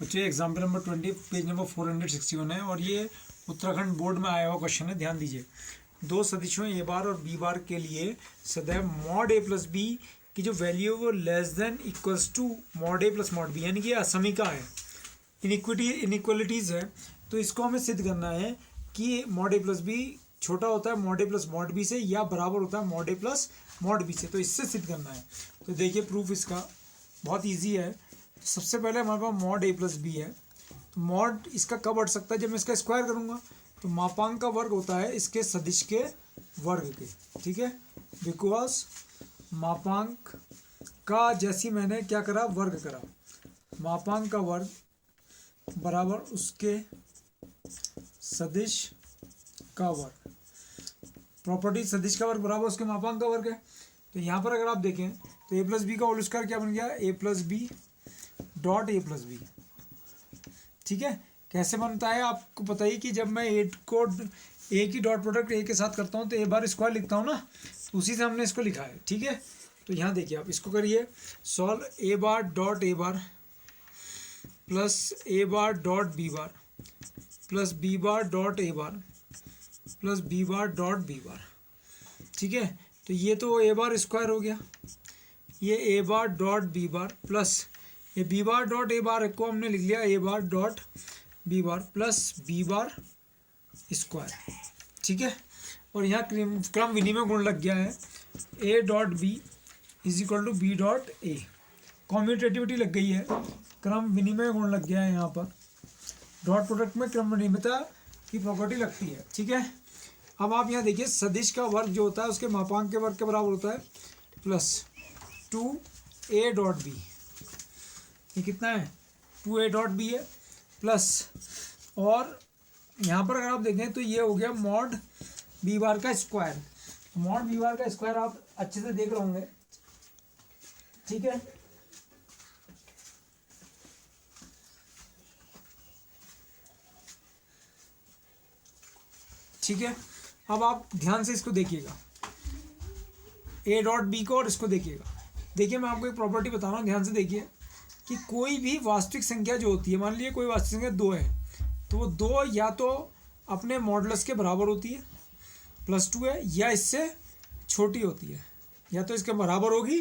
बच्चों example number 20 page number 461 है और ये उत्तराखंड बोर्ड में आया हुआ क्वेश्चन है। ध्यान दीजिए, दो सदिशों ए बार और बी बार के लिए सदैव मॉड ए प्लस बी की जो वैल्यू है वो less than equals to mod a plus mod b, यानी कि असमीका है, इनइक्वलिटीज़ है। तो इसको हमें सिद्ध करना है कि मॉड ए प्लस बी छोटा होता है mod a plus mod B से या बराबर होता है mod a plus mod B से। तो इससे सिद्ध करना है। तो देखिए प्रूफ इसका बहुत ईजी है। सबसे पहले हमारे पास मॉड ए प्लस बी है, तो मॉड इसका कब हट सकता है, जब मैं इसका स्क्वायर करूँगा। तो मापांक का वर्ग होता है इसके सदिश के वर्ग के, ठीक है, बिकॉज मापांक का जैसी मैंने क्या करा, वर्ग करा, मापांक का वर्ग बराबर उसके सदिश का वर्ग। प्रॉपर्टी सदिश का वर्ग बराबर उसके मापांक का वर्ग है। तो यहाँ पर अगर आप देखें तो ए प्लस बी का होल स्क्वायर क्या बन गया, a plus b dot a plus b. ठीक है, कैसे बनता है आपको पता ही कि जब मैं ए की डॉट प्रोडक्ट ए के साथ करता हूँ तो ए बार स्क्वायर लिखता हूँ ना, तो उसी से हमने इसको लिखा है। ठीक है, तो यहाँ देखिए आप इसको करिए solve, a bar dot a bar plus a bar dot b bar plus b bar dot a bar plus b bar dot b bar. ठीक है, तो ये तो ए बार स्क्वायर हो गया, ये a bar dot b bar plus ये b bar dot a bar को हमने लिख लिया a bar dot b bar plus b bar square. ठीक है, और यहाँ क्रम विनिमय गुण लग गया है, a dot b is equal to b dot a. Commutativity लग गई है, क्रम विनिमय गुण लग गया है। यहाँ पर डॉट प्रोडक्ट में क्रम विनिमयता की प्रॉपर्टी लगती है। ठीक है, अब आप यहाँ देखिए सदिश का वर्ग जो होता है उसके मापांक के वर्ग के बराबर होता है प्लस 2a डॉट बी। ये कितना है, 2a डॉट बी है प्लस, और यहाँ पर अगर आप देखें तो ये हो गया मॉड बी बार का स्क्वायर। मॉड बी बार का स्क्वायर आप अच्छे से देख रहे होंगे। ठीक है, ठीक है, अब आप ध्यान से इसको देखिएगा, ए डॉट बी को और इसको देखिएगा। देखिए मैं आपको एक प्रॉपर्टी बता रहा हूँ, ध्यान से देखिए कि कोई भी वास्तविक संख्या जो होती है, मान लीजिए कोई वास्तविक संख्या 2 है, तो वो 2 या तो अपने मॉडुलस के बराबर होती है +2 है, या इससे छोटी होती है, या तो इसके बराबर होगी।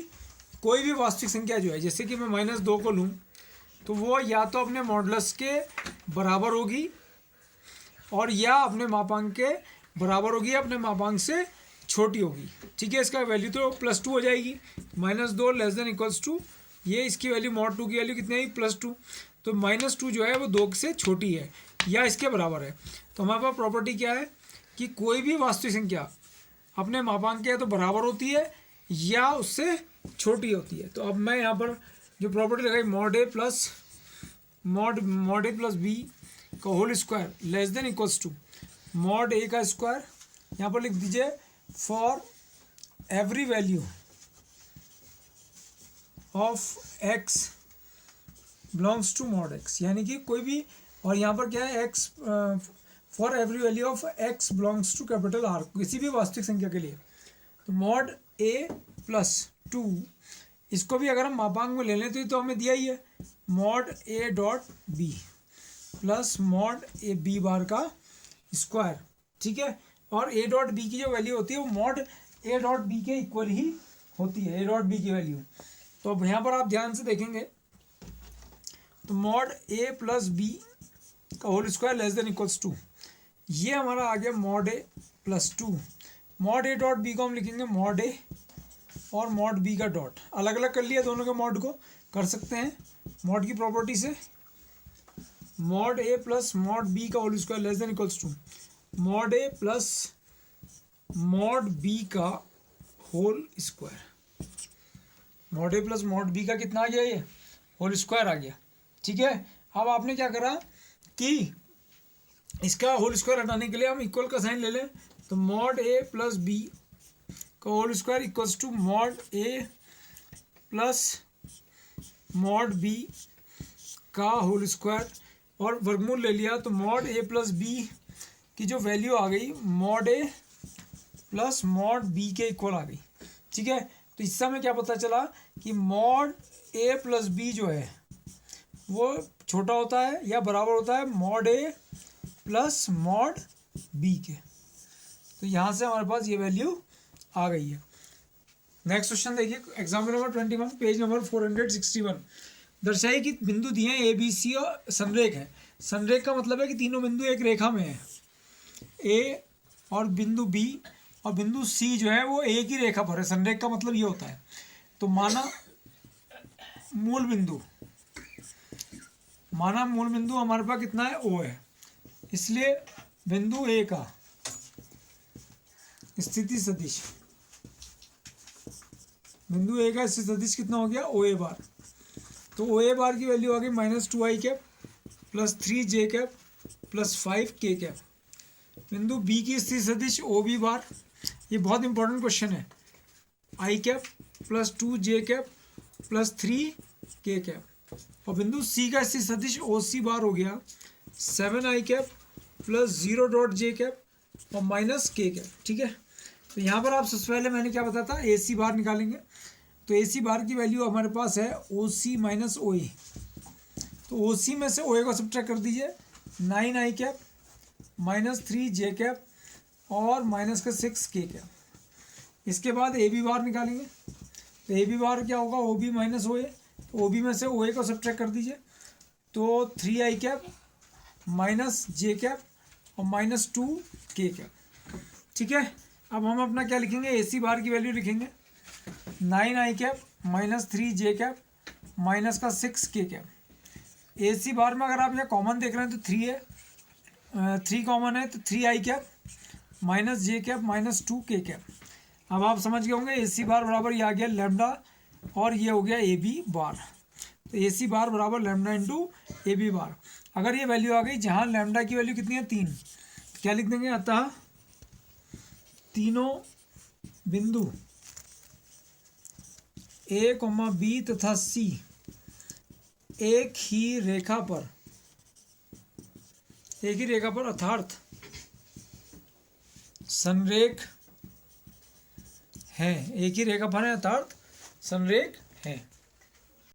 कोई भी वास्तविक संख्या जो है, जैसे कि मैं -2 को लूँ तो वो या तो अपने मॉडुलस के बराबर होगी और या अपने मापांक के बराबर होगी या अपने मापांक से छोटी होगी। ठीक है, इसका वैल्यू तो +2 हो जाएगी, -2 लेस देन इक्वल्स टू, ये इसकी वैल्यू मॉड 2 की वैल्यू कितनी है, +2। तो -2 जो है वो 2 से छोटी है या इसके बराबर है। तो हमारे पास प्रॉपर्टी क्या है कि कोई भी वास्तविक संख्या अपने मापांक के तो बराबर होती है या उससे छोटी होती है। तो अब मैं यहाँ पर जो प्रॉपर्टी लगाई, मॉड ए प्लस बी का whole square less than equals to mod a का स्क्वायर। यहाँ पर लिख दीजिए for every value of x belongs to mod x, यानी कि कोई भी, और यहाँ पर क्या है, x for every value of x belongs to capital R, किसी भी वास्तविक संख्या के लिए। तो मॉड ए प्लस 2, इसको भी अगर हम मापांक में ले लें तो हमें दिया ही है mod a dot b plus mod a b bar का स्क्वायर। ठीक है, और ए डॉट बी की जो वैल्यू होती है वो मॉड ए डॉट बी के इक्वल ही होती है, ए डॉट बी की वैल्यू। तो अब यहाँ पर आप ध्यान से देखेंगे तो मॉड ए प्लस बी का whole square less than equals to, ये हमारा आ गया mod a plus 2। Mod a dot b को हम लिखेंगे मॉड ए और मॉड बी का डॉट, अलग अलग कर लिया दोनों के मॉड को, कर सकते हैं मॉड की प्रॉपर्टी से। Mod a plus mod b का whole square less than equals to mod a plus mod b का whole square. Mod a plus mod b का कितना आ गया, ये होल स्क्वायर आ गया। ठीक है, अब आपने क्या करा कि इसका होल स्क्वायर हटाने के लिए हम इक्वल का साइन ले लें, तो मॉड ए प्लस बी का whole square equals to mod a plus mod b का होल स्क्वायर, और वर्गमूल ले लिया तो मॉड ए प्लस बी की जो वैल्यू आ गई mod a plus mod B के इक्वल आ गई। ठीक है, तो इससे हमें क्या पता चला कि मॉड ए प्लस बी जो है वो छोटा होता है या बराबर होता है mod a plus mod B के। तो यहाँ से हमारे पास ये वैल्यू आ गई है। नेक्स्ट क्वेश्चन देखिए, एग्जाम्पल नंबर 21, पेज नंबर 461। दर्शाइए कि बिंदु दिए हैं ए बी सी और संरेख है। संरेख का मतलब है कि तीनों बिंदु एक रेखा में है, ए और बिंदु बी और बिंदु सी जो है वो एक ही रेखा पर है। संरेख का मतलब ये होता है। तो माना मूल बिंदु हमारे पास कितना है, ओ है। इसलिए बिंदु ए का स्थिति सदिश, बिंदु ए का स्थिति सदिश कितना हो गया, ओ ए बार। तो ओ ए बार की वैल्यू आ गई -2i cap plus 3j cap plus 5k cap. बिंदु बी की स्थिति सदिश ओ बी बार, ये बहुत इंपॉर्टेंट क्वेश्चन है, i cap plus 2j cap plus 3k cap. और बिंदु सी का स्थिति सदिश ओ सी बार हो गया 7i cap plus 0.j cap और -k कैप। ठीक है, तो यहाँ पर आप सबसे पहले मैंने क्या बताया था, ए सी बार निकालेंगे। तो ए सी बार की वैल्यू हमारे पास है ओ सी माइनस ओ ए। तो ओ सी में से ओ ए को सब्ट्रैक्ट कर दीजिए, 9i cap minus 3j cap और -6k कैप। इसके बाद ए बी बार निकालेंगे। तो ए बी बार क्या होगा, ओ बी माइनस ओ ए। तो ओ बी में से ओ ए को सब्ट्रैक्ट कर दीजिए, तो 3i कैप माइनस जे कैप और -2k कैप। ठीक है, अब हम अपना क्या लिखेंगे, ए सी बार की वैल्यू लिखेंगे 9i cap minus 3j cap minus का 6k कैप। ए सी बार में अगर आप यहाँ कॉमन देख रहे हैं तो 3 है, 3 कॉमन है, तो 3i कैप माइनस जे कैप माइनस 2k कैप। अब आप समझ गए होंगे ए सी बार बराबर ये आ गया लैम्डा और ये हो गया ए बी बार। तो ए सी बार बराबर lambda into a b bar. अगर ये वैल्यू आ गई जहाँ लैम्डा की वैल्यू कितनी है 3, तो क्या लिख देंगे, अतः तीनों बिंदु ए कोमा बी तथा सी एक ही रेखा पर अर्थात संरेख है, एक ही रेखा पर है अर्थात संरेख है।